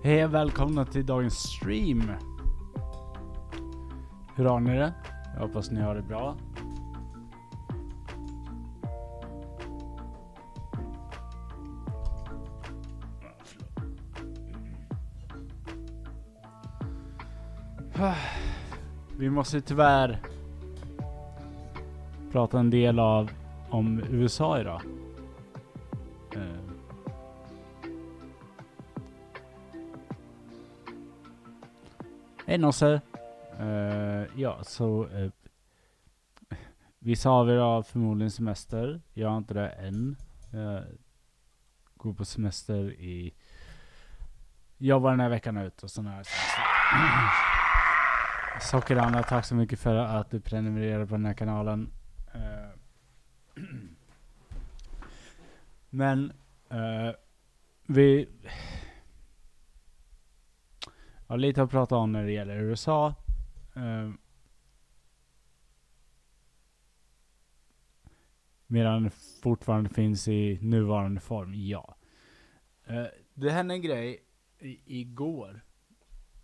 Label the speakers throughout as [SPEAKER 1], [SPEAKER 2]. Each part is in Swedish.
[SPEAKER 1] Hej och välkomna till dagens stream. Hur har ni det? Jag hoppas ni har det bra. Vi måste tyvärr prata en del om USA idag. Hej Nosse. Vissa av er har förmodligen semester. Jag har inte det än. Jag går på semester jobbar den här veckan ut och sådana här saker. Sockeranna, tack så mycket för att du prenumererar på den här kanalen. Men vi har lite att prata om när det gäller USA. Medan det fortfarande finns i nuvarande form, ja. Det hände en grej igår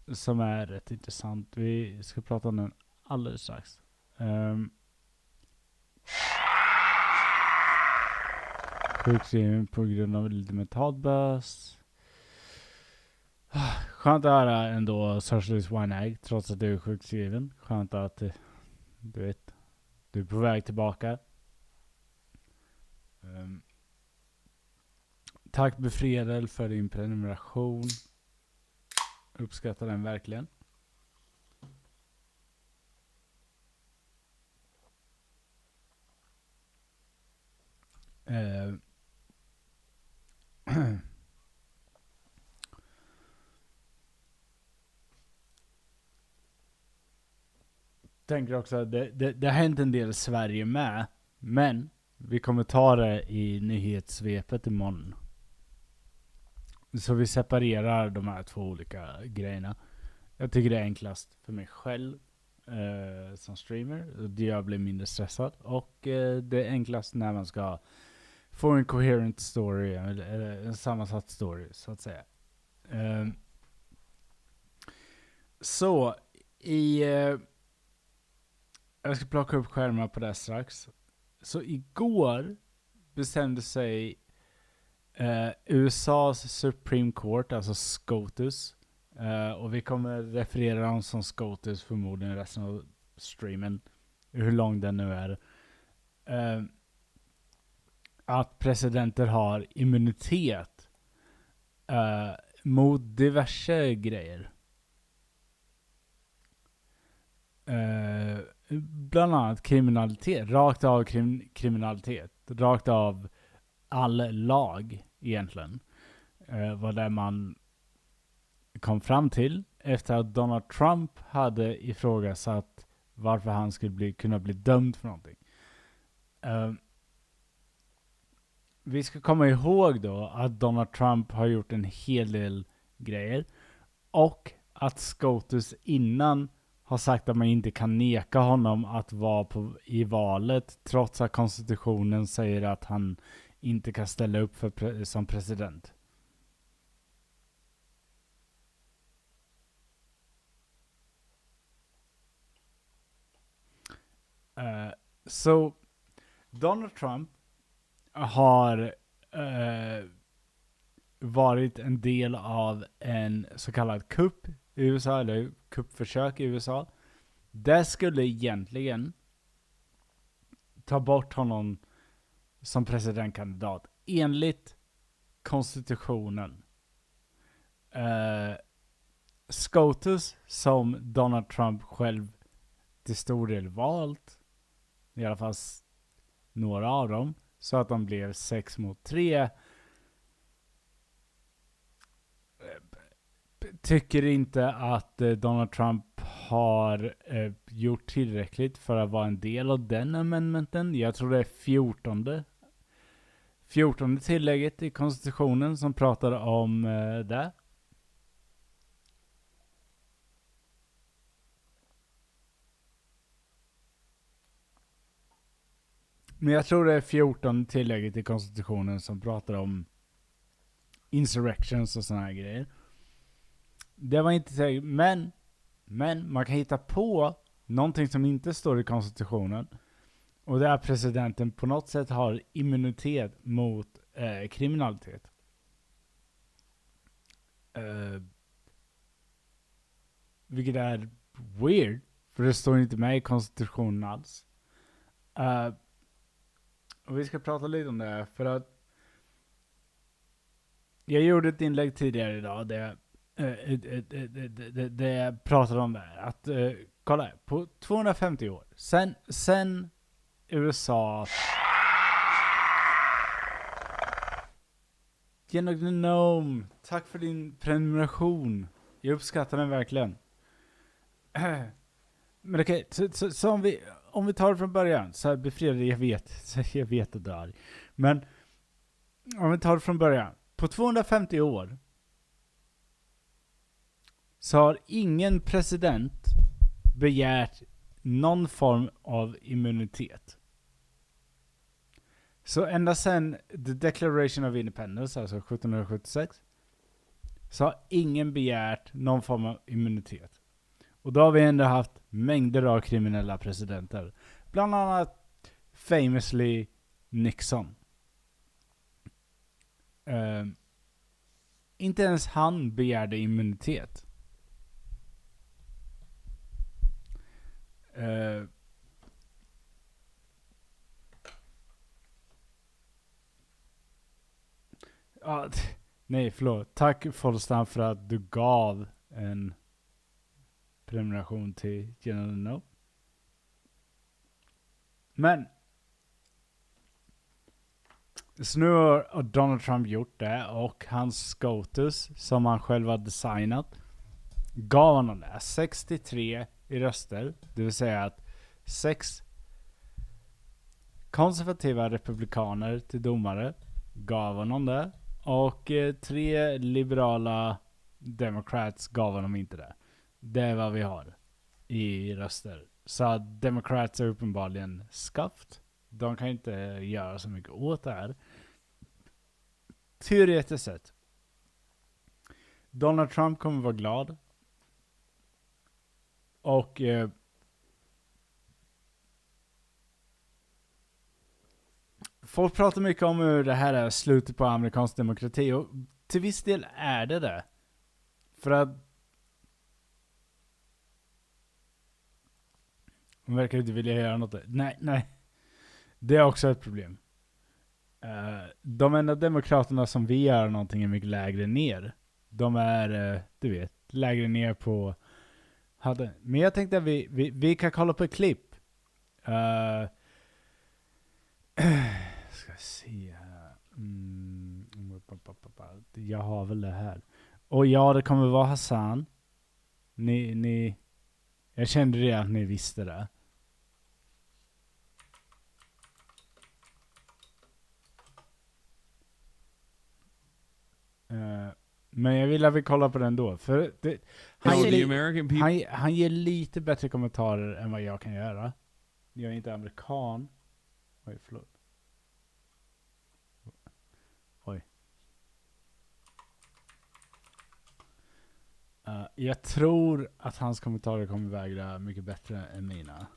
[SPEAKER 1] som är rätt intressant. Vi ska prata om den alldeles strax. Sjukskriven på grund av lite mentalbös. Skönt att höra ändå Socialist Wine Egg trots att du är sjukskriven. Skönt att du är på väg tillbaka. Tack Befredel för din prenumeration. Uppskattar den verkligen. Tänker också att det har hänt en del i Sverige med, men vi kommer ta det i nyhetssvepet imorgon. Så vi separerar de här två olika grejerna. Jag tycker det är enklast för mig själv som streamer. Det jag blir mindre stressad. Och det är enklast när man ska få en coherent story eller en sammansatt story så att säga. Jag ska plocka upp skärmar på det strax. Så igår bestämde sig USAs Supreme Court, alltså SCOTUS, och vi kommer referera dem som SCOTUS förmodligen resten av streamen, hur lång den nu är, att presidenter har immunitet mot diverse grejer. Bland annat kriminalitet, rakt av kriminalitet, rakt av all lag egentligen. Vad det man kom fram till efter att Donald Trump hade ifrågasatt varför han skulle kunna bli dömd för någonting. Vi ska komma ihåg då att Donald Trump har gjort en hel del grejer och att SCOTUS innan har sagt att man inte kan neka honom att vara i valet trots att konstitutionen säger att han inte kan ställa upp som president. Så Donald Trump har varit en del av en så kallad kupp i USA, eller kuppförsök i USA. Det skulle egentligen ta bort honom som presidentkandidat enligt konstitutionen. SCOTUS, som Donald Trump själv till stor del valt, i alla fall några av dem, så att de blev 6-3, tycker inte att Donald Trump har gjort tillräckligt för att vara en del av den amendmenten. Jag tror det är 14 tillägget i konstitutionen som pratar om det. Men jag tror det är 14 tillägget i konstitutionen som pratar om insurrections och såna här grejer. Det var inte säkert, men man kan hitta på någonting som inte står i konstitutionen. Och det är att presidenten på något sätt har immunitet mot kriminalitet. Vilket är weird, för det står inte med i konstitutionen alls. Och vi ska prata lite om det här, för att jag gjorde ett inlägg tidigare idag där jag pratade om det här. Att kolla här, på 250 år sen USA Genome, tack för din prenumeration. Jag uppskattar den verkligen. Men okej, så om vi tar det från början, så här befriade, jag vet att du är arg. Men om vi tar det från början. På 250 år så har ingen president begärt någon form av immunitet. Så ända sedan The Declaration of Independence, alltså 1776, så har ingen begärt någon form av immunitet. Och då har vi ändå haft mängder av kriminella presidenter. Bland annat famously Nixon. Inte ens han begärde immunitet. Nej, förlåt. Tack Folstam för att du gav en prenumeration till General. Men så nu har Donald Trump gjort det, och hans SCOTUS som han själv har designat gav honom det 63 i röster, det vill säga att 6 konservativa republikaner till domare gav honom det, och 3 liberala Democrats gav honom inte det. Det är vad vi har i röster. Så att Democrats är uppenbarligen skaft. De kan inte göra så mycket åt det här. Teoretiskt sett. Donald Trump kommer vara glad. Och folk pratar mycket om hur det här är slutet på amerikansk demokrati. Och till viss del är det. För att de verkar inte vilja göra något. Nej. Det är också ett problem. De enda demokraterna som vill göra någonting är mycket lägre ner. De är, du vet, lägre ner på... Men jag tänkte att vi kan kolla på ett klipp. Ska se här. Jag har väl det här. Och ja, det kommer vara Hassan. Jag kände det att ni visste det. Men jag vill att vi kollar på den då. För han ger lite bättre kommentarer än vad jag kan göra. Jag är inte amerikan. Oj, förlåt. Oj. Jag tror att hans kommentarer kommer vägra mycket bättre än mina.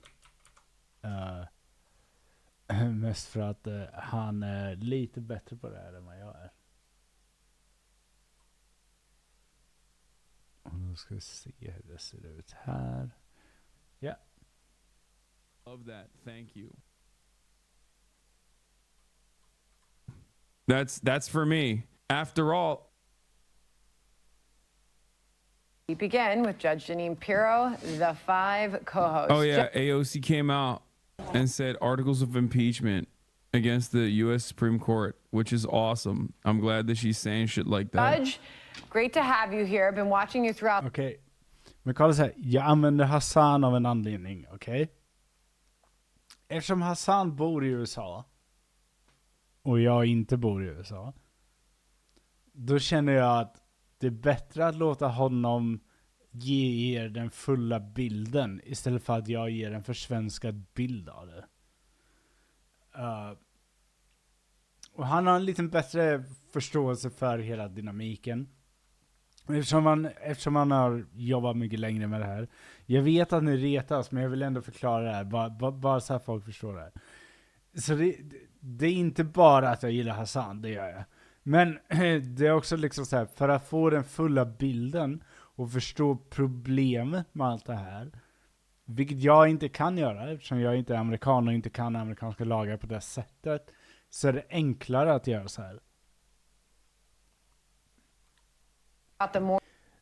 [SPEAKER 1] Mest för att han är lite bättre på det här än vad jag är. Och nu ska vi se hur det ser ut här. Ja. Yeah.
[SPEAKER 2] Love that. Thank you. That's for me. After all.
[SPEAKER 3] We begin with Judge Jeanine Pirro, the 5 co-hosts.
[SPEAKER 2] Oh yeah, AOC came out and said articles of impeachment against the U.S. Supreme Court, which is awesome. I'm glad that she's saying shit like that.
[SPEAKER 3] Judge, great to have you here. I've been watching you throughout.
[SPEAKER 1] Okej. Men kolla så här. Jag använder Hassan av en anledning, okej? Eftersom Hassan bor i USA och jag inte bor i USA, då känner jag att det är bättre att låta honom ge er den fulla bilden istället för att jag ger en försvenskad bild av det. Och han har en lite bättre förståelse för hela dynamiken. Eftersom man har jobbat mycket längre med det här. Jag vet att ni retas, men jag vill ändå förklara det här. Bara så här folk förstår det här. Så det är inte bara att jag gillar Hassan, det gör jag. Men det är också liksom så här, för att få den fulla bilden och förstå problemet med allt det här. Vilket jag inte kan göra, eftersom jag inte är amerikan och inte kan amerikanska lagar på det sättet. Så är det enklare att göra så här.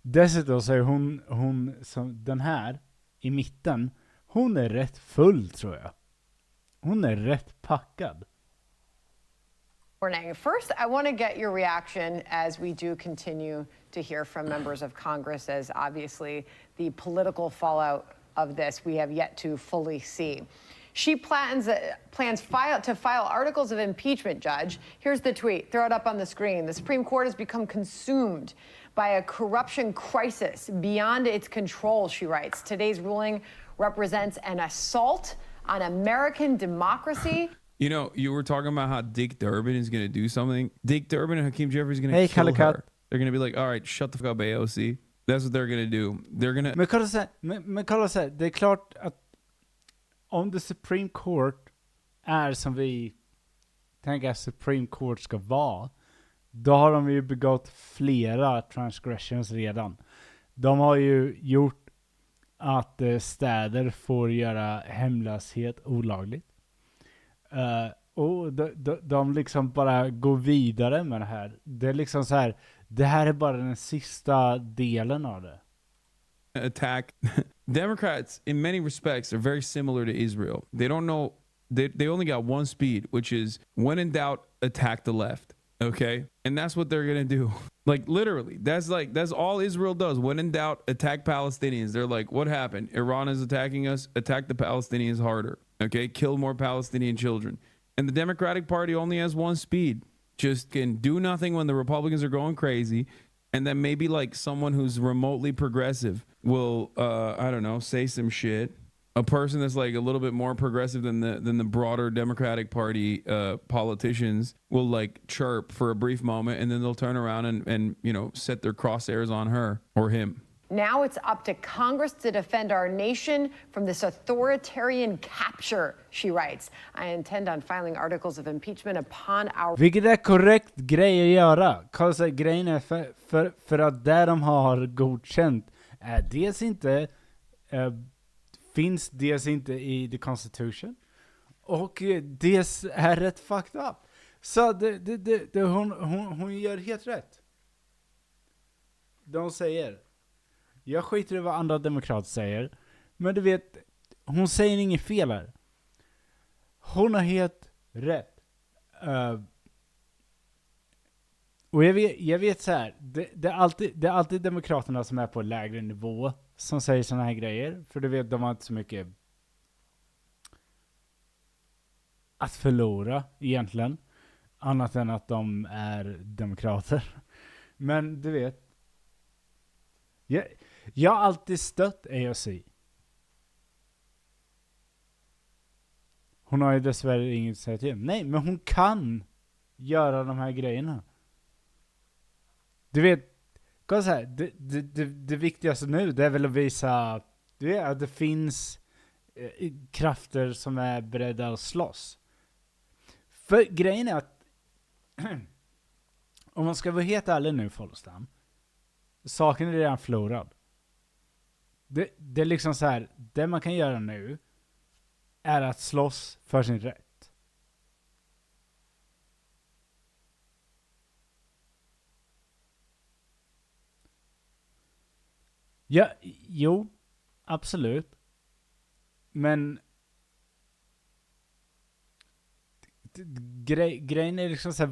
[SPEAKER 1] Dessutom så är hon som den här i mitten, hon är rätt full tror jag. Hon är rätt packad.
[SPEAKER 3] Morning. First, I want to get your reaction as we do continue to hear from members of Congress, as obviously the political fallout of this we have yet to fully see. She plans to file articles of impeachment, Judge. Here's the tweet. Throw it up on the screen. The Supreme Court has become consumed by a corruption crisis beyond its control, she writes. Today's ruling represents an assault on American democracy.
[SPEAKER 2] You know, you were talking about how Dick Durbin is going to do something. Dick Durbin and Hakeem Jeffries going to kill her. They're going to be like, all right, shut the fuck up, AOC. That's what they're going to do. They're going to...
[SPEAKER 1] Men kolla så här, det är klart att om the Supreme Court är som vi tänker att Supreme Court ska vara, då har de ju begått flera transgressions redan. De har ju gjort att städer får göra hemlöshet olagligt. Och de liksom bara går vidare med det här. Det är liksom så här, det här är bara den sista delen av det.
[SPEAKER 2] Attack. Democrats, in many respects, are very similar to Israel. They don't know, they only got one speed, which is when in doubt, attack the left. Okay? And that's what they're going to do. Like, literally, that's all Israel does. When in doubt, attack Palestinians. They're like, what happened? Iran is attacking us. Attack the Palestinians harder. Okay? Kill more Palestinian children. And the Democratic Party only has one speed. Just can do nothing when the Republicans are going crazy. And then maybe like someone who's remotely progressive will, I don't know, say some shit. A person that's like a little bit more progressive than the broader Democratic Party politicians will like chirp for a brief moment, and then they'll turn around and you know, set their crosshairs on her or him.
[SPEAKER 3] Now it's up to Congress to defend our nation from this authoritarian capture, she writes. I intend on filing articles of impeachment upon our...
[SPEAKER 1] Vilket är korrekt grej att göra. Alltså, grejen är för att det de har godkänt är dels inte... finns dels inte i the Constitution. Och dels är rätt fucked up. Så hon gör helt rätt. De säger... Jag skiter i vad andra demokrater säger. Men du vet, hon säger inget fel här. Hon har helt rätt. Och jag vet så här. Det är alltid demokraterna som är på lägre nivå som säger såna här grejer. För du vet, de har inte så mycket att förlora egentligen. Annat än att de är demokrater. Men du vet. Jag har alltid stött AOC. Hon har ju dessvärre inget att säga till. Nej, men hon kan göra de här grejerna. Du vet, så här, det viktigaste nu, det är väl att visa att det finns krafter som är beredda att slåss. För grejen är att om man ska vara helt ärlig nu, Follestam, saken är redan förlorad. Det är liksom så här, det man kan göra nu är att slåss för sin rätt. Ja, jo, absolut. Men grejen är liksom så här,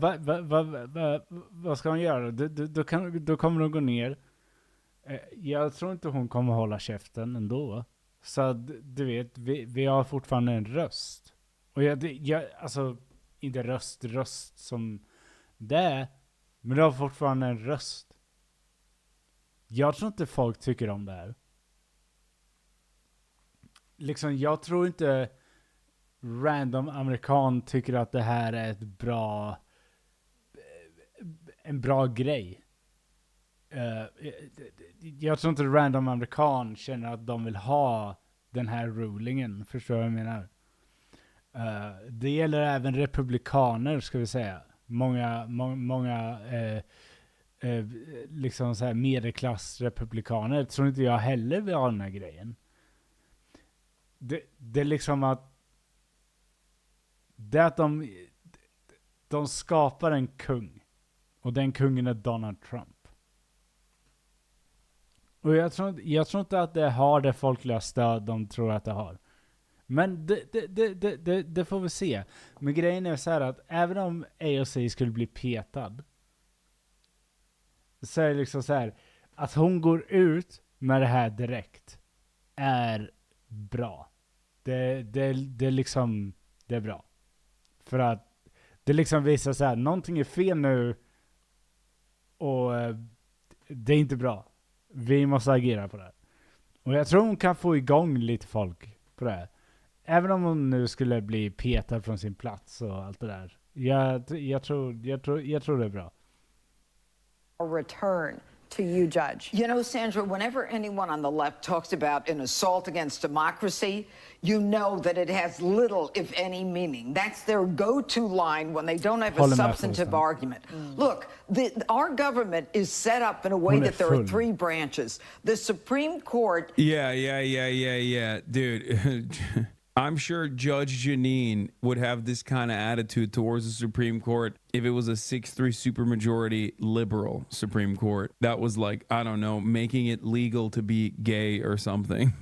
[SPEAKER 1] vad ska hon göra? Då kommer hon gå ner. Jag tror inte hon kommer hålla käften ändå. Så du vet, vi har fortfarande en röst. Och jag alltså, inte röst som det, men det har fortfarande en röst. Jag tror inte folk tycker om det här. Liksom, jag tror inte random amerikan tycker att det här är en bra grej. jag tror inte random amerikan känner att de vill ha den här rulingen. Förstår vad jag menar? Det gäller även republikaner, ska vi säga. Många liksom så här medelklassrepublikaner tror inte jag heller vill ha den här grejen. Det är liksom att det är att de skapar en kung. Och den kungen är Donald Trump. Och jag tror inte att det har det folkliga stöd de tror att det har. Men det får vi se. Men grejen är så här att även om AOC skulle bli petad, så är det liksom så här att hon går ut med det här direkt är bra. Det är liksom, det är bra. För att det liksom visar så här, någonting är fel nu och det är inte bra. Vi måste agera på det. Och jag tror hon kan få igång lite folk på det. Även om hon nu skulle bli petad från sin plats och allt det där. Jag tror det är bra.
[SPEAKER 3] Return to you, Judge.
[SPEAKER 4] You know, Sandra, whenever anyone on the left talks about an assault against democracy, you know that it has little, if any, meaning. That's their go-to line when they don't have a substantive argument. Look, our government is set up in a way that there are three branches. The Supreme Court...
[SPEAKER 2] Yeah. Dude, I'm sure Judge Janine would have this kind of attitude towards the Supreme Court if it was a 6-3 supermajority liberal Supreme Court that was like, I don't know, making it legal to be gay or something.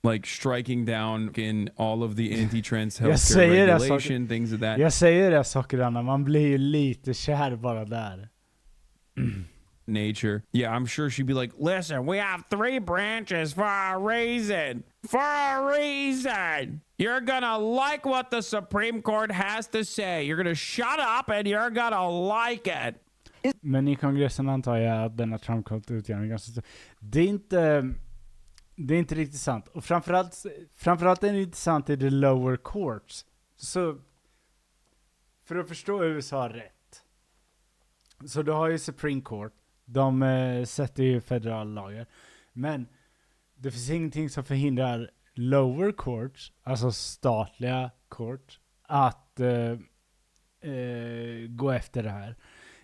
[SPEAKER 2] Like striking down in all of the anti-trans healthcare regulation, things of that.
[SPEAKER 1] Jag säger det, Sockeranna, man blir ju lite kär bara där.
[SPEAKER 2] Nature. Yeah, I'm sure she'd be like, listen, we have 3 branches for a reason. For a reason. You're gonna like what the Supreme Court has to say. You're gonna shut up and you're gonna like it.
[SPEAKER 1] Men i kongressen antar jag att denna Trump kommer ut igen ganska stor. Det är inte riktigt sant. Och framförallt är det inte sant i the lower courts. Så för att förstå USA rätt. Så du har ju Supreme Court. De sätter ju federala lagar. Men det finns ingenting som förhindrar lower courts, alltså statliga court, att gå efter det här.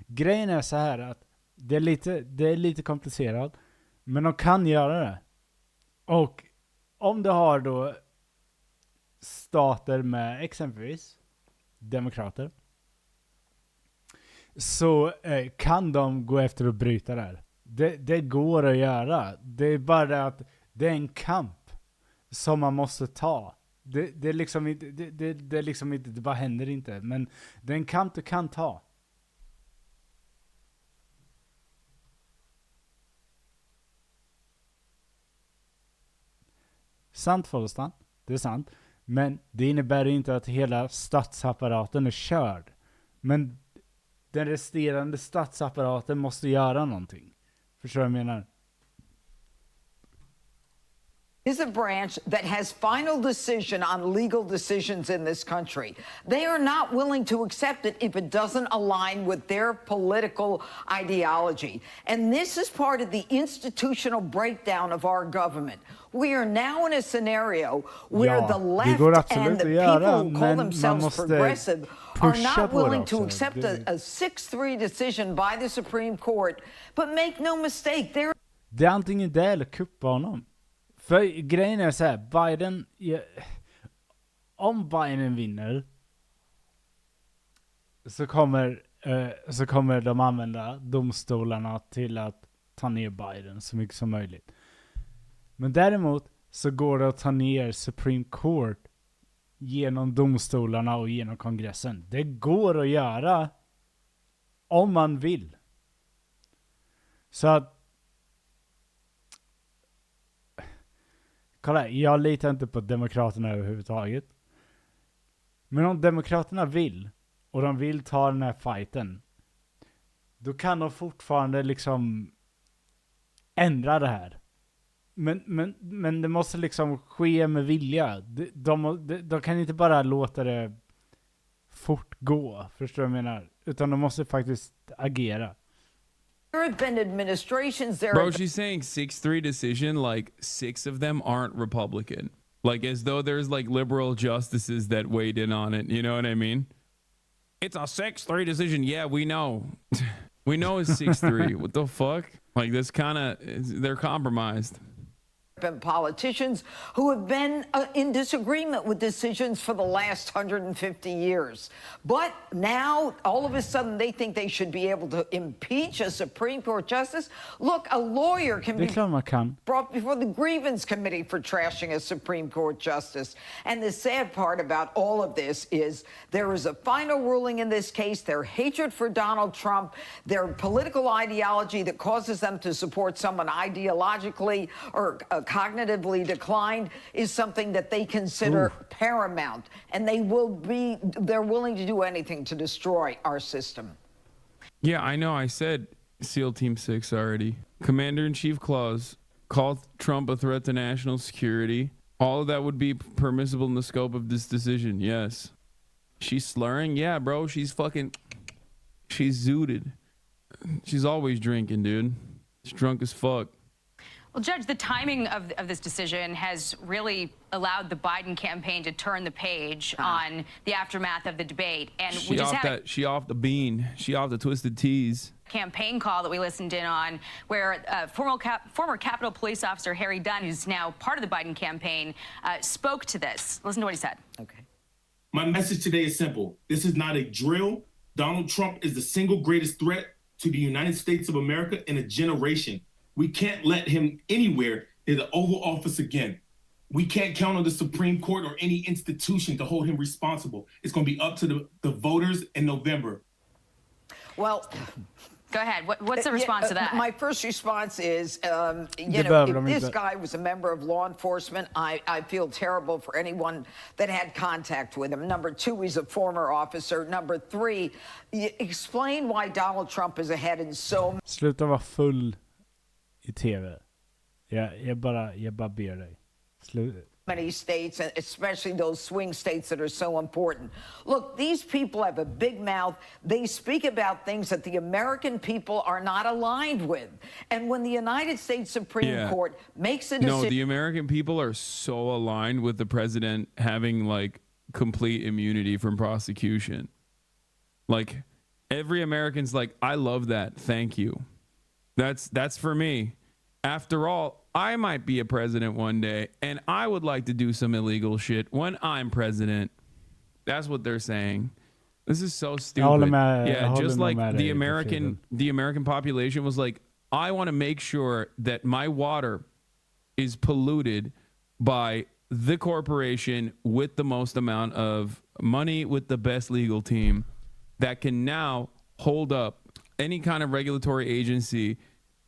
[SPEAKER 1] Grejen är så här att det är lite komplicerat, men de kan göra det. Och om du har då stater med exempelvis demokrater, så kan de gå efter och bryta det här. Det går att göra. Det är bara det att det är en kamp som man måste ta. Det är liksom inte, det är liksom inte, det bara händer inte. Men det är en kamp du kan ta. Sant, Follestan. Det är sant. Men det innebär inte att hela statsapparaten är körd. Men den resterande statsapparaten måste göra någonting. Förstår du vad jag menar?
[SPEAKER 4] Is a branch that has final decision on legal decisions in this country. They are not willing to accept it if it doesn't align with their political ideology. And this is part of the institutional breakdown of our government. We are now in a scenario where the left and the people who call themselves progressive are not willing to accept a 6-3 decision by the Supreme Court. But make no mistake,
[SPEAKER 1] det är antingen det eller kuppa honom. För grejen är så här, Biden, om Biden vinner så kommer de använda domstolarna till att ta ner Biden så mycket som möjligt. Men däremot så går det att ta ner Supreme Court genom domstolarna och genom kongressen. Det går att göra om man vill. Så att kolla, jag litar inte på demokraterna överhuvudtaget. Men om demokraterna vill och de vill ta den här fighten, då kan de fortfarande liksom ändra det här. Men det måste liksom ske med vilja. De kan inte bara låta det fortgå, förstår du vad jag menar? Utan de måste faktiskt agera.
[SPEAKER 4] There have been administrations there.
[SPEAKER 2] Bro, she's saying 6-3 decision like 6 of them aren't Republican. Like as though there's like liberal justices that weighed in on it. You know what I mean? It's a 6-3 decision. Yeah, we know. We know it's 6-3. What the fuck? Like this kind of, they're compromised.
[SPEAKER 4] And politicians who have been in disagreement with decisions for the last 150 years. But now, all of a sudden, they think they should be able to impeach a Supreme Court justice. Look, a lawyer can be brought before the grievance committee for trashing a Supreme Court justice. And the sad part about all of this is there is a final ruling in this case. Their hatred for Donald Trump, their political ideology that causes them to support someone ideologically or cognitively declined is something that they consider paramount, and they're willing to do anything to destroy our system.
[SPEAKER 2] Yeah, I know. I said SEAL Team 6 already. Commander-in-Chief clause called Trump a threat to national security. All of that would be permissible in the scope of this decision. Yes. She's slurring. Yeah, bro. She's zooted. She's always drinking, dude. She's drunk as fuck.
[SPEAKER 5] Well, Judge, the timing of this decision has really allowed the Biden campaign to turn the page on the aftermath of the debate. And we just had
[SPEAKER 2] she off the bean. She off the twisted teas.
[SPEAKER 5] Campaign call that we listened in on where former Capitol Police Officer Harry Dunn, who's now part of the Biden campaign, spoke to this. Listen to what he said.
[SPEAKER 4] Okay.
[SPEAKER 6] My message today is simple. This is not a drill. Donald Trump is the single greatest threat to the United States of America in a generation. We can't let him anywhere in the Oval Office again. We can't count on the Supreme Court or any institution to hold him responsible. It's going to be up to the voters in November.
[SPEAKER 4] Well,
[SPEAKER 5] go ahead. What's the response to that?
[SPEAKER 4] My first response is, if this guy was a member of law enforcement, I feel terrible for anyone that had contact with him. Number two, he's a former officer. Number three, explain why Donald Trump is ahead in so
[SPEAKER 1] Sluta vara full I TV. Jag bara ber dig.
[SPEAKER 4] many states, and especially those swing states that are so important. Look, these people have a big mouth. They speak about things that the American people are not aligned with. And when the United States Supreme Court makes a decision...
[SPEAKER 2] No, the American people are so aligned with the president having, like, complete immunity from prosecution. Like, every American's like, I love that. Thank you. That's for me. After all, I might be a president one day, and I would like to do some illegal shit when I'm president. That's what they're saying. This is so stupid. Just like the American population was like, I want to make sure that my water is polluted by the corporation with the most amount of money, with the best legal team that can now hold up any kind of regulatory agency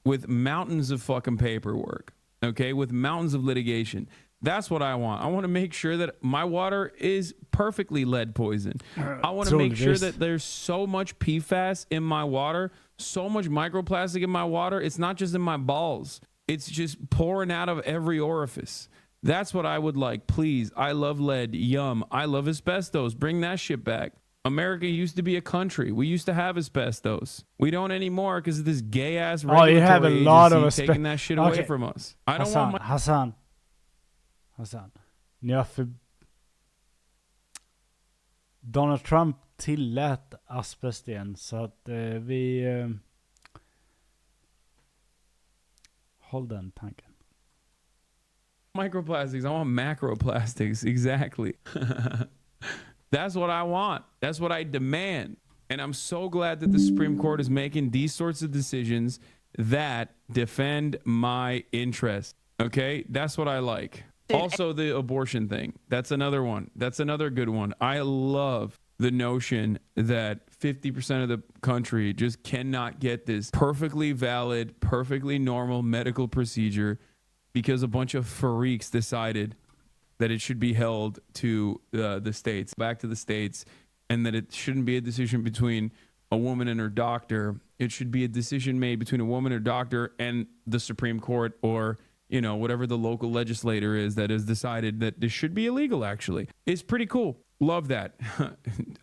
[SPEAKER 2] with mountains of fucking paperwork, okay, with mountains of litigation. That's what I want. I want to make sure that my water is perfectly lead poison. I want to make sure that there's so much PFAS in my water, so much microplastic in my water. It's not just in my balls. It's just pouring out of every orifice. That's what I would like. Please. I love lead. Yum. I love asbestos. Bring that shit back. America used to be a country. We used to have asbestos. We don't anymore because of this gay ass regulatory
[SPEAKER 1] you have a lot of
[SPEAKER 2] taking that shit away from us. I don't want my
[SPEAKER 1] Hassan. Ni har Donald Trump tillät asbest igen, så att vi håll den tanken.
[SPEAKER 2] Microplastics. I want macroplastics. Exactly. That's what I want. That's what I demand. And I'm so glad that the Supreme Court is making these sorts of decisions that defend my interests. Okay? That's what I like. Also, the abortion thing. That's another one. That's another good one. I love the notion that 50% of the country just cannot get this perfectly valid, perfectly normal medical procedure because a bunch of freaks decided that it should be held to the states, back to the states, and that it shouldn't be a decision between a woman and her doctor. It should be a decision made between a woman and her doctor and the Supreme Court, or, you know, whatever the local legislator is that has decided that this should be illegal, actually. It's pretty cool. Love that.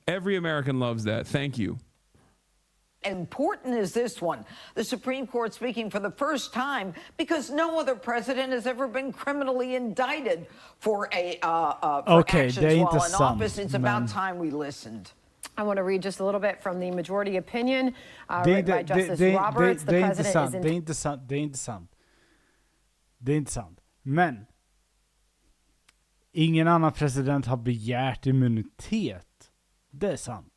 [SPEAKER 2] Every American loves that. Thank you.
[SPEAKER 4] important as this one. The Supreme Court speaking for the first time because no other president has ever been criminally indicted for actions while in office. It's about time we listened.
[SPEAKER 3] I want to read just a little bit from the majority opinion written by Justice Roberts. The president is
[SPEAKER 1] det är inte sant. Det är inte sant. Men ingen annan president har begärt immunitet. Det är sant.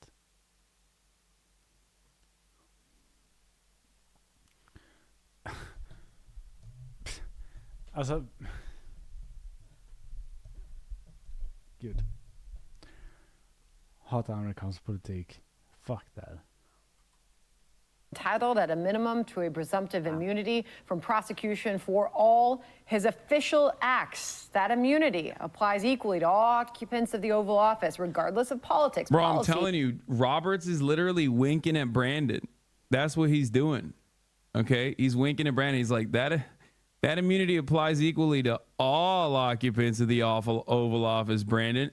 [SPEAKER 1] Alltså, gud. Hatar amerikansk politik. Fuck that.
[SPEAKER 3] Entitled at a minimum to a presumptive immunity from prosecution for all his official acts. That immunity applies equally to all occupants of the Oval Office, regardless of politics.
[SPEAKER 2] Bro,
[SPEAKER 3] policy.
[SPEAKER 2] I'm telling you, Roberts is literally winking at Brandon. That's what he's doing. Okay? He's winking at Brandon. He's like, that immunity applies equally to all occupants of the Oval Office, Brandon.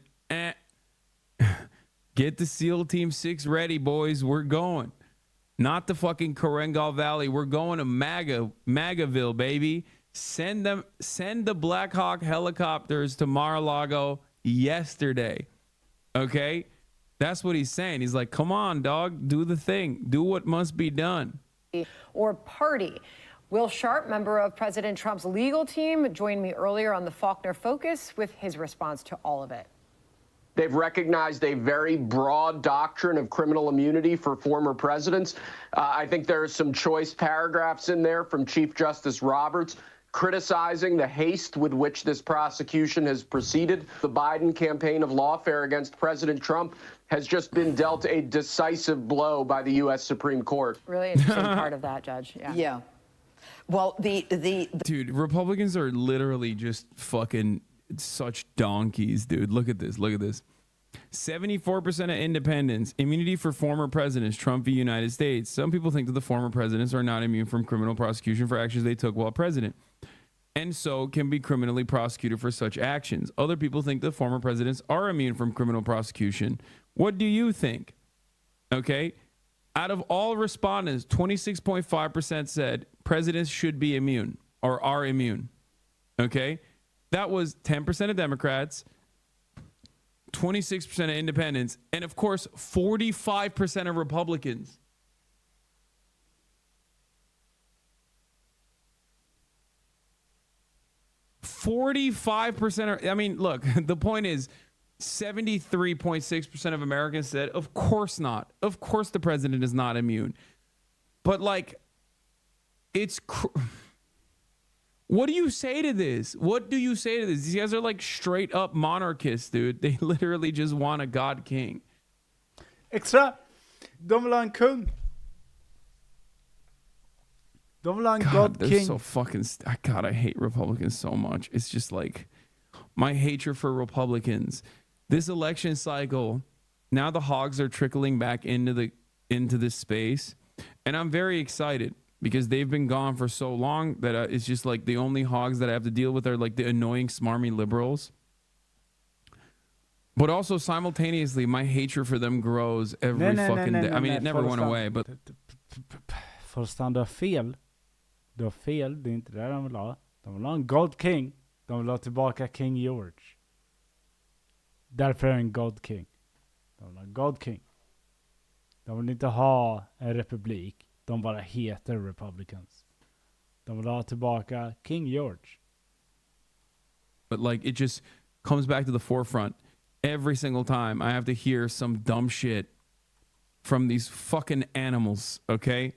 [SPEAKER 2] Get the SEAL Team 6 ready, boys. We're going. Not the fucking Korengal Valley. We're going to MAGAville, baby. Send the Black Hawk helicopters to Mar-a-Lago yesterday. Okay? That's what he's saying. He's like, come on, dog. Do the thing. Do what must be done.
[SPEAKER 3] Or party. Will Sharp, member of President Trump's legal team, joined me earlier on the Faulkner Focus with his response to all of it.
[SPEAKER 7] They've recognized a very broad doctrine of criminal immunity for former presidents. I think there are some choice paragraphs in there from Chief Justice Roberts criticizing the haste with which this prosecution has proceeded. The Biden campaign of lawfare against President Trump has just been dealt a decisive blow by the U.S. Supreme Court.
[SPEAKER 3] Really interesting part of that, Judge.
[SPEAKER 4] Yeah. Well,
[SPEAKER 2] dude, Republicans are literally just fucking such donkeys, dude. Look at this. 74% of independents, immunity for former presidents, Trump v. United States. Some people think that the former presidents are not immune from criminal prosecution for actions they took while president, and so can be criminally prosecuted for such actions. Other people think the former presidents are immune from criminal prosecution. What do you think? Okay. Out of all respondents, 26.5% said presidents should be immune or are immune. Okay. That was 10% of Democrats, 26% of independents, and of course, 45% of Republicans. I mean, look, the point is 73.6% of Americans said, of course not. Of course the president is not immune. But like, what do you say to this? These guys are like straight up monarchists, dude. They literally just want a god king.
[SPEAKER 1] Extra. De vill ha en kung. De vill ha en god king.
[SPEAKER 2] So fucking God, I hate Republicans so much. It's just like my hatred for Republicans. This election cycle, now the hogs are trickling back into this space, and I'm very excited. Because they've been gone for so long that it's just like the only hogs that I have to deal with are like the annoying, smarmy liberals. But also simultaneously, my hatred for them grows every fucking day. I mean, it never went away, but...
[SPEAKER 1] Fullständigt, du har fel. Du har fel, det är inte det de vill ha. De vill ha en God King. De vill ha tillbaka King George. Därför är det en God King. De vill ha en God King. De vill inte ha en republik. De bara heter Republicans. De vill ha tillbaka King George.
[SPEAKER 2] But like, it just comes back to the forefront. Every single time I have to hear some dumb shit from these fucking animals, okay?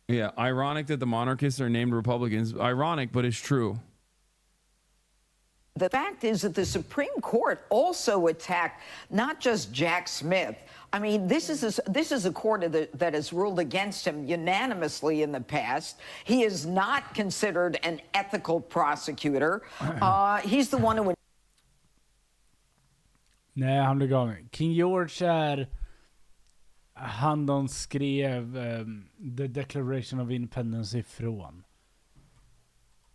[SPEAKER 2] Yeah, ironic that the monarchists are named Republicans. Ironic, but it's true.
[SPEAKER 4] The fact is that the Supreme Court also attacked not just Jack Smith. I mean, this is a court that has ruled against him unanimously in the past. He is not considered an ethical prosecutor. He's the one who...
[SPEAKER 1] Nej, han blir galen. King George är... Han de skrev The Declaration of Independence ifrån.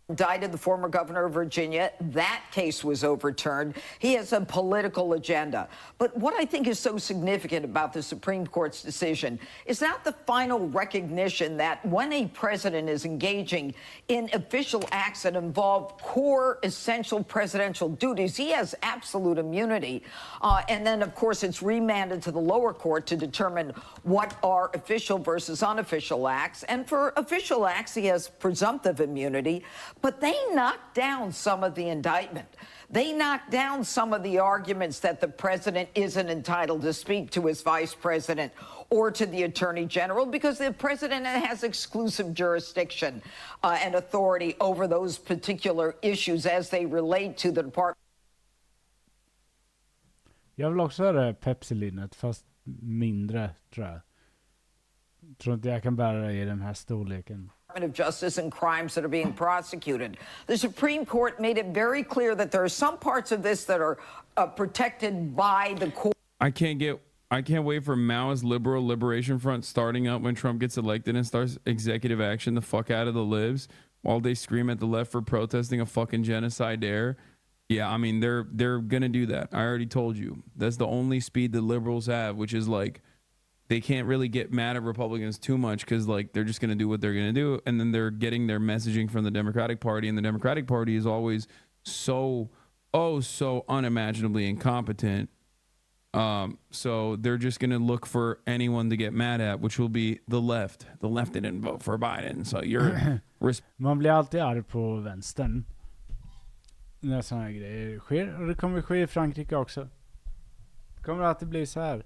[SPEAKER 4] indicted the former governor of Virginia. That case was overturned. He has a political agenda. But what I think is so significant about the Supreme Court's decision is not the final recognition that when a president is engaging in official acts that involve core, essential presidential duties, he has absolute immunity. And then, of course, it's remanded to the lower court to determine what are official versus unofficial acts. And for official acts, he has presumptive immunity. But they knocked down some of the indictment. They knocked down some of the arguments that the president isn't entitled to speak to his vice president or to the attorney general because the president has exclusive jurisdiction and authority over those particular issues as they relate to the department.
[SPEAKER 1] Jag vill också ha det Pepsi-linnet, fast mindre, tror jag. Tror inte jag kan bära det i den här storleken.
[SPEAKER 4] Of justice and crimes that are being prosecuted. The Supreme Court made it very clear that there are some parts of this that are protected by the court.
[SPEAKER 2] I can't wait for Maoist Liberal Liberation Front starting up when Trump gets elected and starts executive action the fuck out of the libs while they scream at the left for protesting a fucking genocide there. Yeah, I mean, they're gonna do that. I already told you. That's the only speed the liberals have, which is like, they can't really get mad at Republicans too much because like they're just going to do what they're going to do, and then they're getting their messaging from the Democratic Party, and the Democratic Party is always so unimaginably incompetent. So they're just going to look for anyone to get mad at, which will be the left. The left didn't vote for Biden, so you're
[SPEAKER 1] Man blir alltid arg på vänstern när sådana här grejer sker, och det kommer ske i Frankrike också. Det kommer alltid bli så här.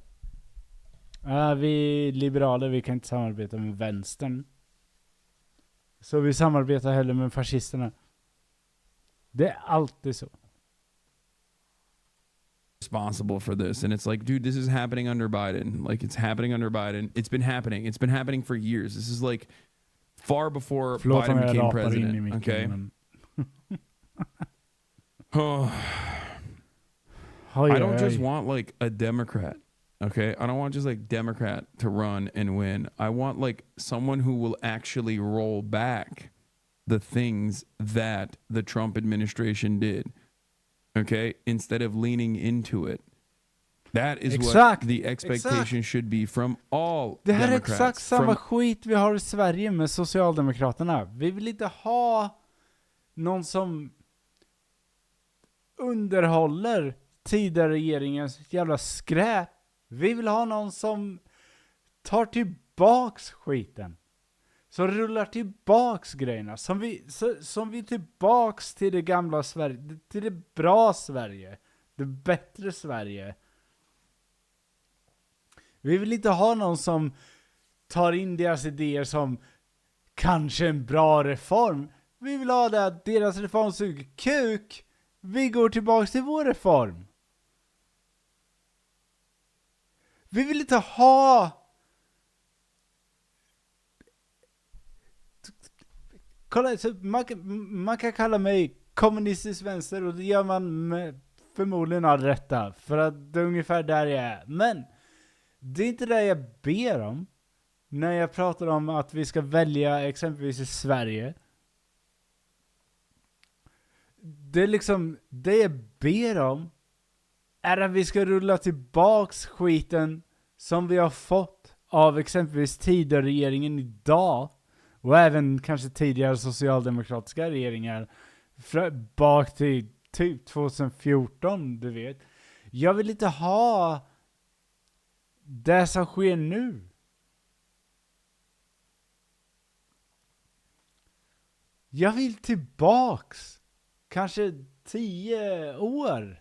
[SPEAKER 1] Vi liberaler, vi kan inte samarbeta med vänstern. Så vi samarbetar hellre med fascisterna. Det är alltid så.
[SPEAKER 2] Responsible for this, and it's like, dude, this is happening under Biden. Like, it's happening under Biden. It's been happening for years. This is like far before Biden became president. Okay. I don't just want like a Democrat. Okay, I don't want just like Democrat to run and win. I want like someone who will actually roll back the things that the Trump administration did. Okay, instead of leaning into it. That is what the expectation should be from all
[SPEAKER 1] Det här
[SPEAKER 2] Democrats.
[SPEAKER 1] är exakt samma skit vi har i Sverige med Socialdemokraterna. Vi vill inte ha någon som underhåller tidigare regeringens jävla skräp. Vi vill ha någon som tar tillbaks skiten. Som rullar tillbaks grejerna. Som vi tillbaks till det gamla Sverige. Till det bra Sverige. Det bättre Sverige. Vi vill inte ha någon som tar in deras idéer som kanske en bra reform. Vi vill ha det att deras reform suger kuk. Vi går tillbaks till vår reform. Vi vill inte ha kolla, så man kan kalla mig kommunistisk vänster, och det gör man med förmodligen all rätta, för att det är ungefär där jag är. Men det är inte det jag ber om när jag pratar om att vi ska välja exempelvis i Sverige. Det är liksom det jag ber om är att vi ska rulla tillbaks skiten som vi har fått av exempelvis tidigare regeringen idag, och även kanske tidigare socialdemokratiska regeringar bak till typ 2014, du vet. Jag vill inte ha det som sker nu. Jag vill tillbaks kanske 10 år.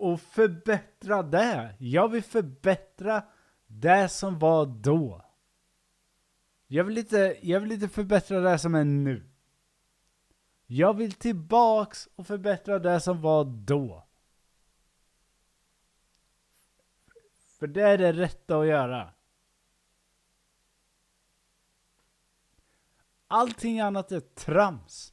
[SPEAKER 1] Och förbättra det. Jag vill förbättra det som var då. Jag vill inte förbättra det som är nu. Jag vill tillbaks och förbättra det som var då. För det är det rätta att göra. Allting annat är trams.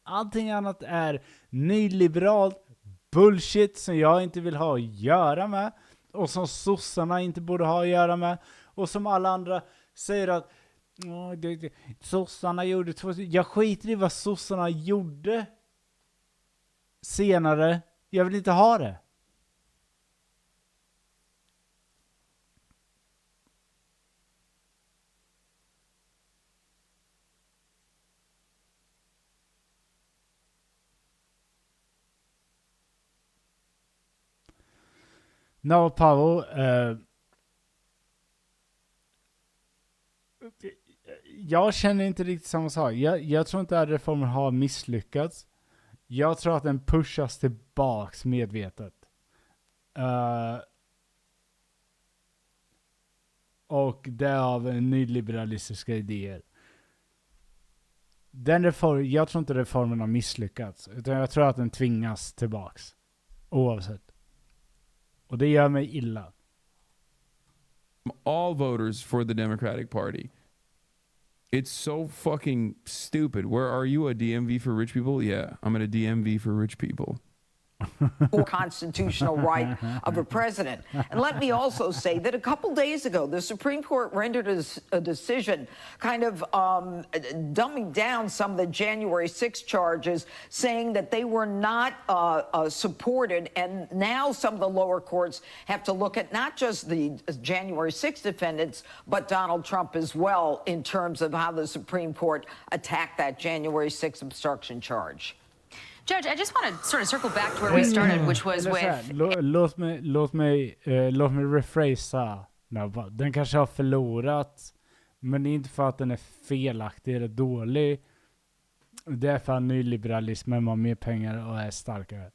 [SPEAKER 1] Allting annat är nyliberalt bullshit som jag inte vill ha att göra med, och som sossarna inte borde ha att göra med, och som alla andra säger att Sossarna gjorde jag skiter i vad sossarna gjorde senare. Jag vill inte ha det. No, Paolo, jag känner inte riktigt samma sak. Jag tror inte att reformen har misslyckats. Jag tror att den pushas tillbaks medvetet. Och det är av nyliberalistiska idéer. Jag tror inte reformen har misslyckats. Utan jag tror att den tvingas tillbaks. Oavsett. Och det gör mig illa.
[SPEAKER 2] All voters for the Democratic Party. It's so fucking stupid. Where are you, a DMV for rich people? Yeah, I'm at a DMV for rich people.
[SPEAKER 4] Constitutional right of a president. And let me also say that a couple days ago, the Supreme Court rendered a decision kind of dumbing down some of the January 6 charges, saying that they were not supported. And now some of the lower courts have to look at not just the January 6 defendants, but Donald Trump as well, in terms of how the Supreme Court attacked that January 6 obstruction charge.
[SPEAKER 5] Judge, I just want to sort of circle back to where we started, which was with...
[SPEAKER 1] Låt mig rephrasa. Den kanske har förlorat, men inte för att den är felaktig eller dålig. Det är för att nyliberalismen har mer pengar och är starkare.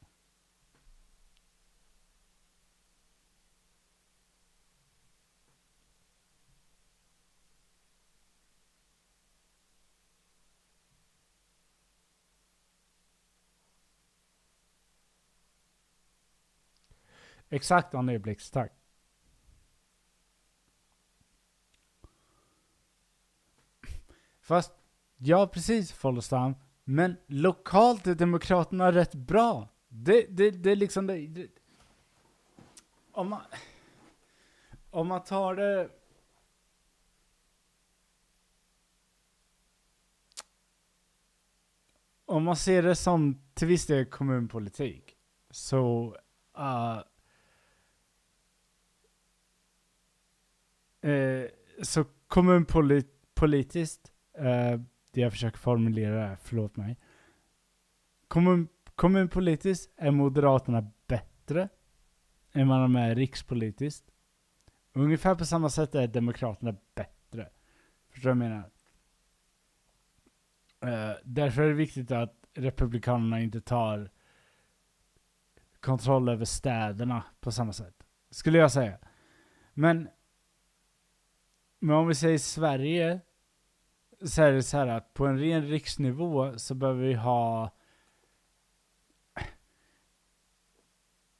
[SPEAKER 1] Exakt, Anne Blixt, tack. Fast, ja precis, Follestam. Men lokalt är Demokraterna rätt bra. Det är liksom det. Om man tar det... Om man ser det som till viss del kommunpolitik, så... Så kommunpolitiskt, det jag försöker formulera är, förlåt mig. Kommunpolitiskt är Moderaterna bättre än vad de är rikspolitiskt. Ungefär på samma sätt är Demokraterna bättre. Förstår du vad jag menar? Därför är det viktigt att Republikanerna inte tar kontroll över städerna på samma sätt, skulle jag säga. Men om vi säger Sverige, så är det så här att på en ren riksnivå så behöver vi ha...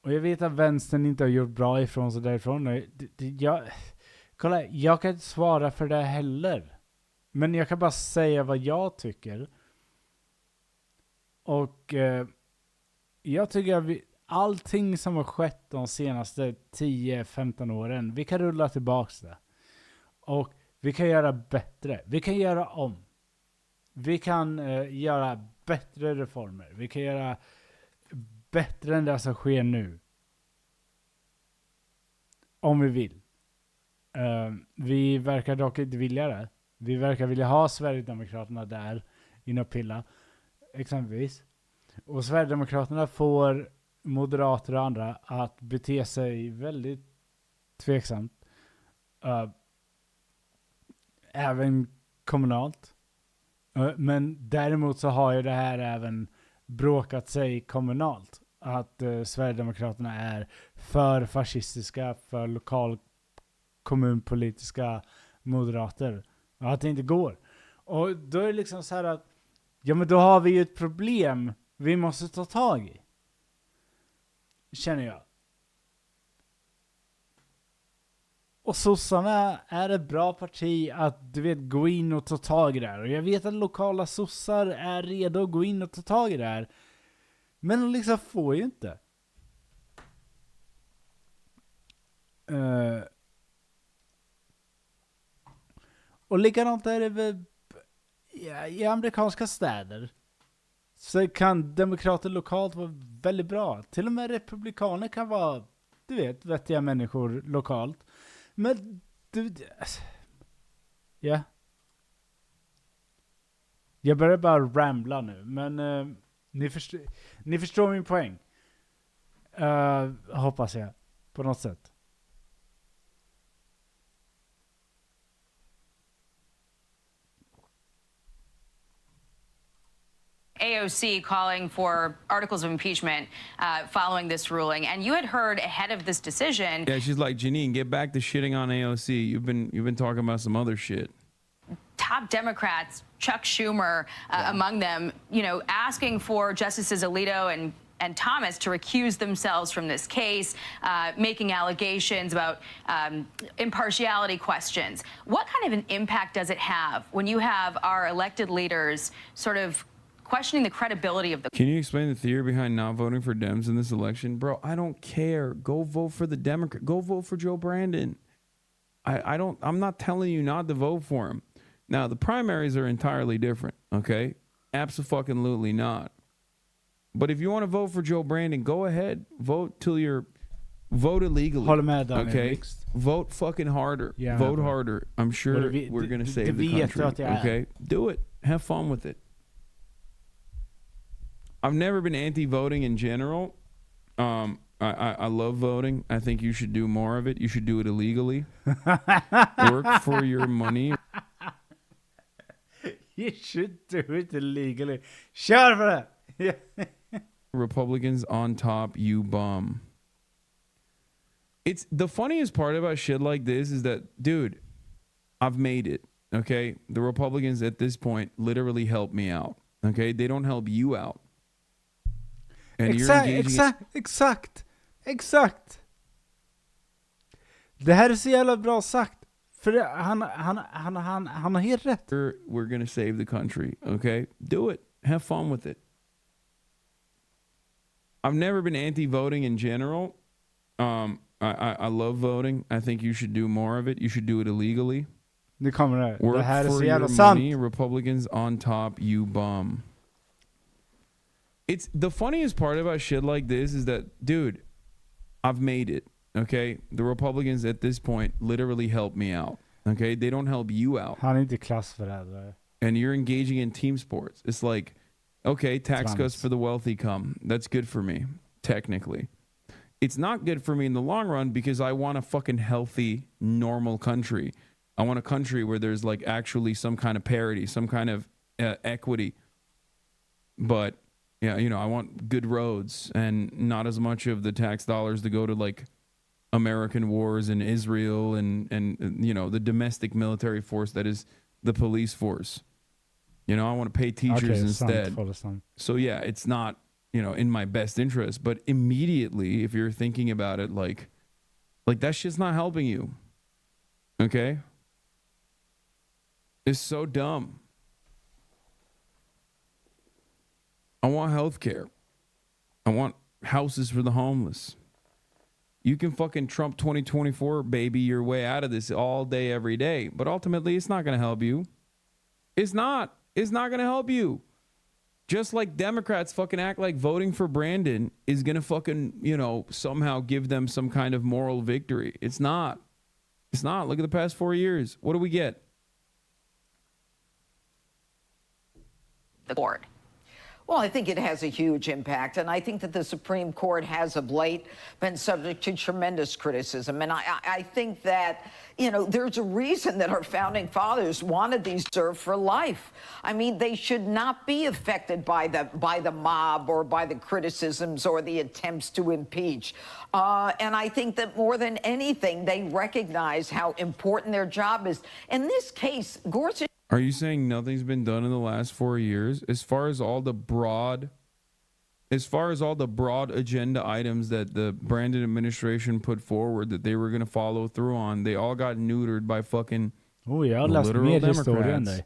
[SPEAKER 1] Och jag vet att vänstern inte har gjort bra ifrån sig därifrån. Kolla, jag kan inte svara för det heller. Men jag kan bara säga vad jag tycker. Och jag tycker att allting som har skett de senaste 10-15 åren, vi kan rulla tillbaka det. Och vi kan göra bättre. Vi kan göra om. Vi kan göra bättre reformer. Vi kan göra bättre än det som sker nu. Om vi vill. Vi verkar dock inte vilja det. Vi verkar vilja ha Sverigedemokraterna där inne och pilla. Exempelvis. Och Sverigedemokraterna får moderater och andra att bete sig väldigt tveksamt. Även kommunalt. Men däremot så har ju det här även bråkat sig kommunalt. Att Sverigedemokraterna är för fascistiska, för lokal kommunpolitiska moderater. Och att det inte går. Och då är det liksom så här att ja, men då har vi ju ett problem vi måste ta tag i. Känner jag. Och sossarna är ett bra parti att, du vet, gå in och ta tag i det här. Och jag vet att lokala sossar är redo att gå in och ta tag i det här. Men de liksom får ju inte. Och likadant är det väl i amerikanska städer. Så kan demokrater lokalt vara väldigt bra. Till och med republikaner kan vara, du vet, vettiga människor lokalt. Men ja. Jag börjar bara rambla nu, men ni förstår min poäng. Hoppas jag på något sätt.
[SPEAKER 5] AOC calling for articles of impeachment following this ruling, and you had heard ahead of this decision.
[SPEAKER 2] Yeah, she's like, Janine, get back to shitting on AOC. You've been talking about some other shit.
[SPEAKER 5] Top Democrats, Chuck Schumer among them, asking for Justices Alito and Thomas to recuse themselves from this case, making allegations about impartiality questions. What kind of an impact does it have when you have our elected leaders sort of questioning the credibility of the...
[SPEAKER 2] Can you explain the theory behind not voting for Dems in this election? Bro, I don't care. Go vote for the Democrat. Go vote for Joe Brandon. I'm not telling you not to vote for him. Now, the primaries are entirely different, okay? Abso-fucking-lutely not. But if you want to vote for Joe Brandon, go ahead. Vote till you're... Vote illegally.
[SPEAKER 1] Håller med, Daniel.
[SPEAKER 2] Okay? Vote fucking harder.
[SPEAKER 1] Yeah,
[SPEAKER 2] vote harder. I'm sure we're going to save the country. Okay? Do it. Have fun with it. I've never been anti-voting in general. I love voting. I think you should do more of it. You should do it illegally. Work for your money.
[SPEAKER 1] You should do it illegally. Kör för det!
[SPEAKER 2] Republicans on top, you bum. It's the funniest part about shit like this is that, dude, I've made it. Okay? The Republicans at this point literally help me out. Okay? They don't help you out. And Exakt. Det här är så jävla bra sagt. För han har helt rätt. We're gonna save the country, okay? Do it. Have fun with it. I've never been anti-voting in general. I love voting. I think you should do more of it. You should do it illegally.
[SPEAKER 1] Nu kommer det.
[SPEAKER 2] Work
[SPEAKER 1] Det här är
[SPEAKER 2] for
[SPEAKER 1] så
[SPEAKER 2] your
[SPEAKER 1] jävla sant.
[SPEAKER 2] money. Republicans on top, you bum. It's the funniest part about shit like this is that, dude, I've made it. Okay? The Republicans at this point literally help me out. Okay? They don't help you out.
[SPEAKER 1] Han är inte klass för det här.
[SPEAKER 2] And you're engaging in team sports. It's like, okay, tax cuts for the wealthy come. That's good for me, technically. It's not good for me in the long run because I want a fucking healthy, normal country. I want a country where there's like actually some kind of parity, some kind of equity. But yeah, I want good roads and not as much of the tax dollars to go to like American wars in Israel and the domestic military force that is the police force. I want to pay teachers instead. So yeah, it's not, in my best interest, but immediately if you're thinking about it like that shit's not helping you. Okay? It's so dumb. I want health care. I want houses for the homeless. You can fucking Trump 2024 baby your way out of this all day, every day. But ultimately, it's not going to help you. It's not. It's not going to help you. Just like Democrats fucking act like voting for Brandon is going to fucking, somehow give them some kind of moral victory. It's not. It's not. Look at the past 4 years. What do we get?
[SPEAKER 5] The board.
[SPEAKER 4] Well, I think it has a huge impact, and I think that the Supreme Court has of late been subject to tremendous criticism. And I think that, there's a reason that our founding fathers wanted these served for life. I mean, they should not be affected by the mob or by the criticisms or the attempts to impeach. And I think that more than anything, they recognize how important their job is. In this case, Gorsuch...
[SPEAKER 2] Are you saying nothing's been done in the last 4 years as far as all the broad agenda items that the Brandon administration put forward that they were going to follow through on? They all got neutered by fucking literal Democrats.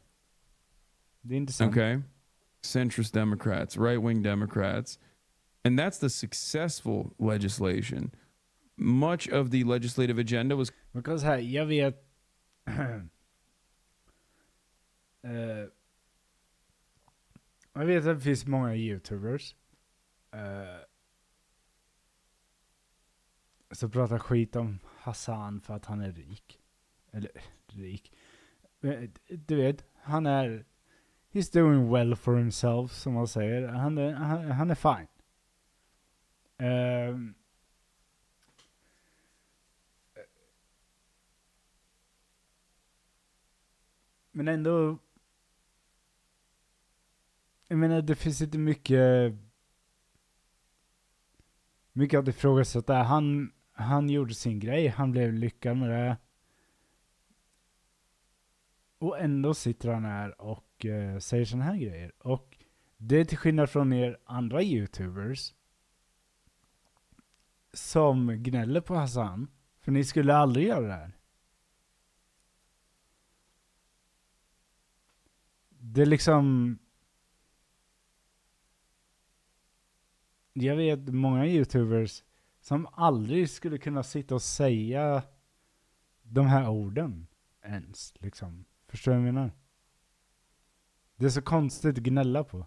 [SPEAKER 2] Okay, centrist Democrats, right-wing Democrats, and that's the successful legislation. Much of the legislative agenda was
[SPEAKER 1] because jag vet Jag vet att det finns många YouTubers som pratar skit om Hassan för att han är rik. Eller rik. Du vet, he's doing well for himself, som man säger. Han är fine. Men ändå, jag menar, det finns inte mycket att ifrågasätta. Han gjorde sin grej, han blev lyckad med det. Och ändå sitter han här och säger såna här grejer. Och det är till skillnad från er andra YouTubers som gnäller på Hassan. För ni skulle aldrig göra det här. Det är liksom... Jag vet många YouTubers som aldrig skulle kunna sitta och säga de här orden ens, liksom. Förstår du vad jag menar? Det är så konstigt att gnälla på.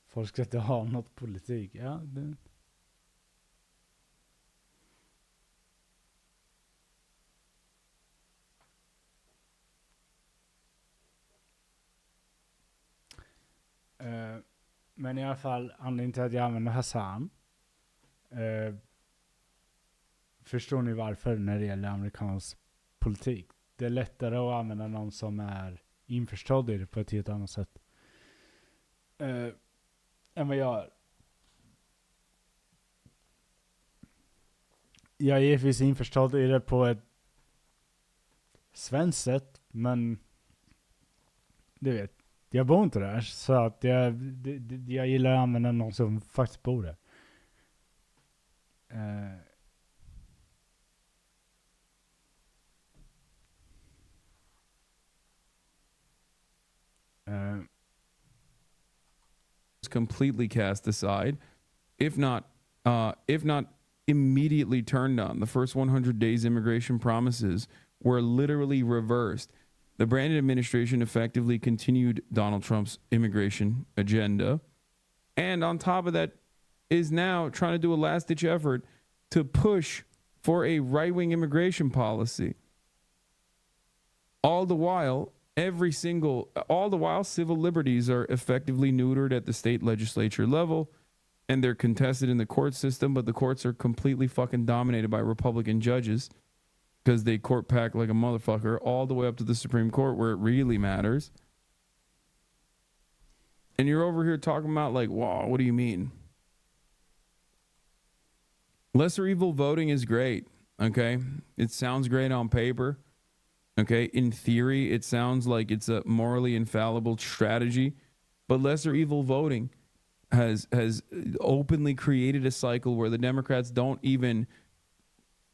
[SPEAKER 1] Folk ska inte ha något politik. Ja, det... Men i alla fall, anledningen till att jag använder Hassan. Förstår ni varför när det gäller amerikansk politik? Det är lättare att använda någon som är införstådd i det på ett helt annat sätt. Än vad jag är. Jag är givetvis införstådd i det på ett svenskt sätt, men du vet, jag bor inte där, så att jag gillar att använda någon som faktiskt bor där.
[SPEAKER 2] Completely cast aside, if not immediately turned on. The first 100 days immigration promises were literally reversed. The Brandon administration effectively continued Donald Trump's immigration agenda, and on top of that is now trying to do a last-ditch effort to push for a right-wing immigration policy. All the while, civil liberties are effectively neutered at the state legislature level, and they're contested in the court system, but the courts are completely fucking dominated by Republican judges because they court pack like a motherfucker all the way up to the Supreme Court where it really matters. And you're over here talking about like, wow, what do you mean? Lesser evil voting is great, okay? It sounds great on paper. Okay, in theory, it sounds like it's a morally infallible strategy, but lesser evil voting has openly created a cycle where the Democrats don't even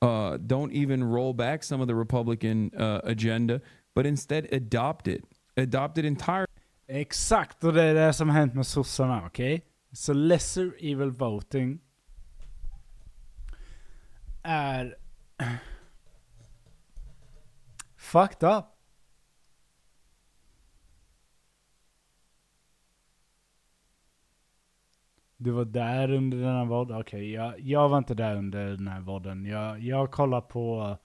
[SPEAKER 2] roll back some of the Republican agenda, but instead adopt it entirely.
[SPEAKER 1] Exakt, och det är det som har hänt med sossarna, okej? Så lesser evil voting är fucked up. Du var där under den här vodden. Okej, jag var inte där under den här vodden. Jag kollar på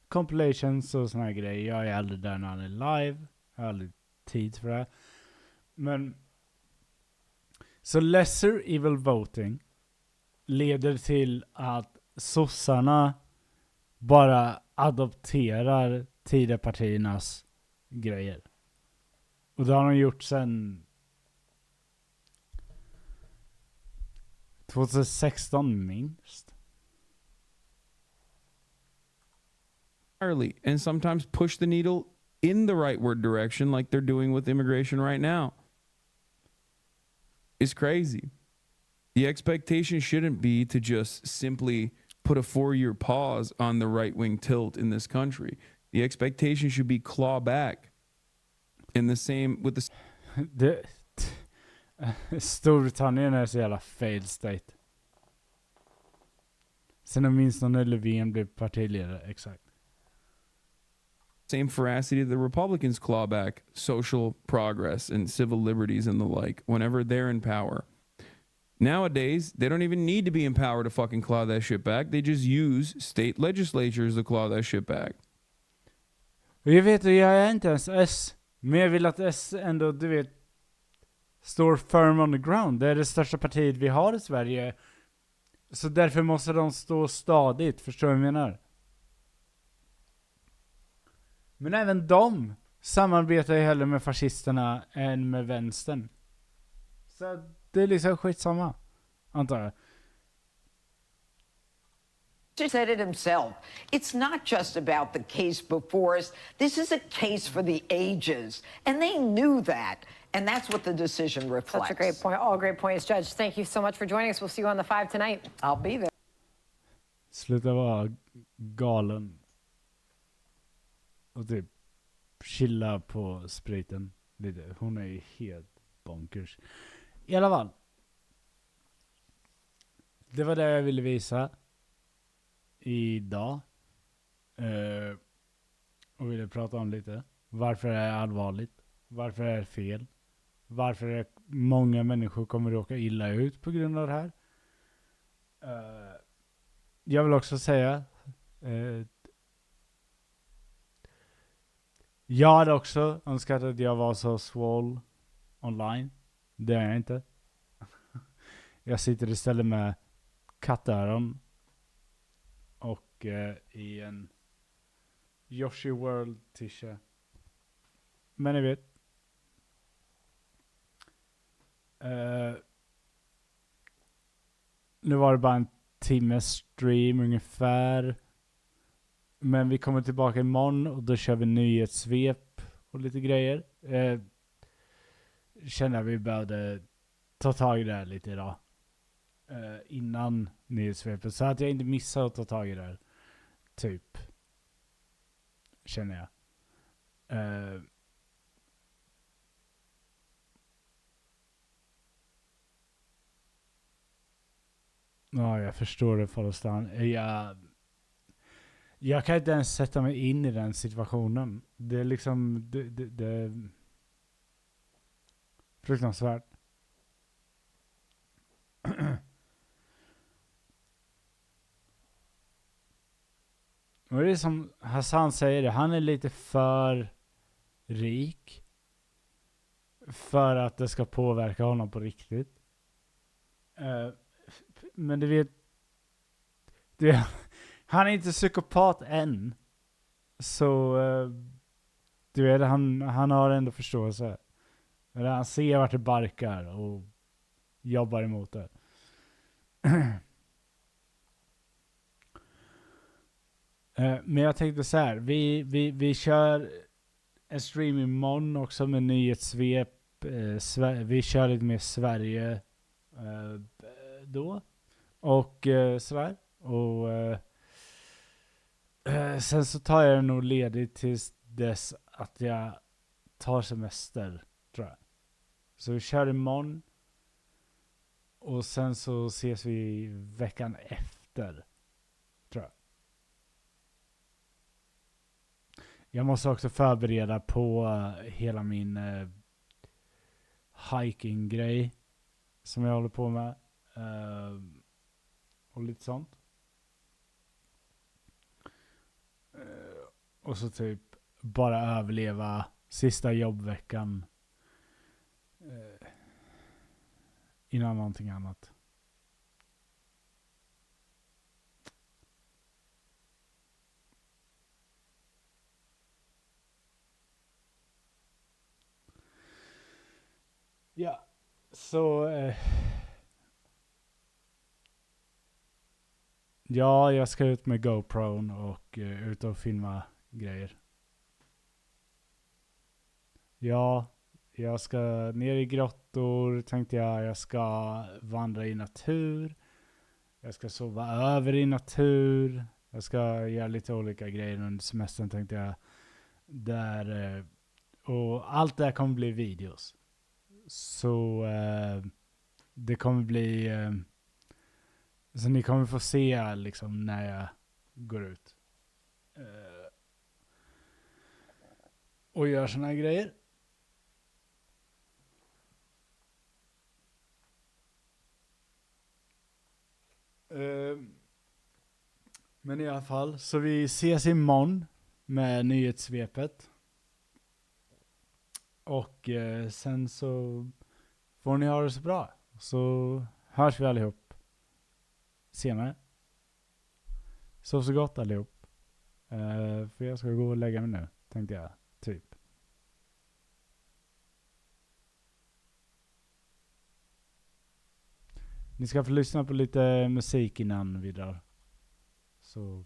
[SPEAKER 1] compilations och såna här grejer. Jag är aldrig där när han är live. Jag har aldrig tid för det. Men så lesser evil voting leder till att sossarna bara adopterar Tidöpartiernas grejer. Och det har de gjort sedan 2016 minst.
[SPEAKER 2] And sometimes push the needle in the rightward direction like they're doing with immigration right now. It's crazy. The expectation shouldn't be to just simply put a 4-year pause on the right-wing tilt in this country. The expectation should be claw back in the same with the
[SPEAKER 1] Storbritannien är så jävla failed state. Sen åtminstone Löfven blev partiledare, exakt.
[SPEAKER 2] Same veracity the Republicans claw back social progress and civil liberties and the like whenever they're in power. Nowadays, they don't even need to be in power to fucking claw that shit back. They just use state legislatures to claw that shit back.
[SPEAKER 1] Och jag vet att jag är inte ens S, men jag vill att S ändå, du vet, står firm on the ground. Det är det största partiet vi har i Sverige. Så därför måste de stå stadigt, förstår du vad jag menar? Men även de samarbetar ju hellre med fascisterna än med vänstern. Så det är liksom skitsamma, antar jag.
[SPEAKER 4] He said it himself. It's not just about the case before us. This is a case for the ages. And they knew that. And that's what the decision reflects.
[SPEAKER 3] Such a great point. All great points, Judge. Thank you so much for joining us. We'll see you on the 5 tonight.
[SPEAKER 4] I'll be there.
[SPEAKER 1] Sluta vara galen. Och typ chilla på spriten lite. Hon är ju helt bonkers. I alla fall. Det var det jag ville visa idag. Och ville prata om lite. Varför det är allvarligt. Varför det är fel. Varför det många människor kommer att råka illa ut på grund av det här. Jag vill också säga jag hade också önskat att jag var så swole online. Det är jag inte. Jag sitter istället med kattöron och i en Yoshi World t-shirt. Men ni vet. Nu var det bara en timmes stream ungefär. Men vi kommer tillbaka imorgon och då kör vi nyhetssvep och lite grejer. Känner att vi behövde ta tag i det här lite idag. Innan nyhetssvepet. Så att jag inte missar att ta tag i det här. Typ. Känner jag. Ja, jag förstår det, Falostan. Jag kan inte ens sätta mig in i den situationen. Det är liksom det är fruktansvärt. Och det är som Hassan säger det. Han är lite för rik för att det ska påverka honom på riktigt. Men du vet, han är inte psykopat än. Så du vet, han har ändå förståelse. Han ser vart det barkar och jobbar emot det. Men jag tänkte så här, vi kör en stream imorgon också med nyhetssvep. Vi kör lite mer Sverige då. Och sådär. Och sen så tar jag nog ledigt tills dess att jag tar semester, tror jag. Så vi kör imorgon. Och sen så ses vi veckan efter, tror jag. Jag måste också förbereda på hela min hiking-grej som jag håller på med. Och lite sånt. Och så typ bara överleva sista jobbveckan innan någonting annat. Ja, så ja, jag ska ut med GoPron och ut och filma grejer. Ja, jag ska ner i grottor, tänkte jag. Jag ska vandra i natur. Jag ska sova över i natur. Jag ska göra lite olika grejer under semestern, tänkte jag. Där, och allt det här kommer bli videos. Så det kommer bli Så ni kommer få se liksom när jag går ut. Och gör såna här grejer. Men i alla fall, så vi ses imorgon med nyhetssvepet. Och sen så får ni ha det så bra. Så hörs vi allihop senare. Sov så gott allihop. För jag ska gå och lägga mig nu, tänkte jag. Typ. Ni ska få lyssna på lite musik innan vi drar. Så...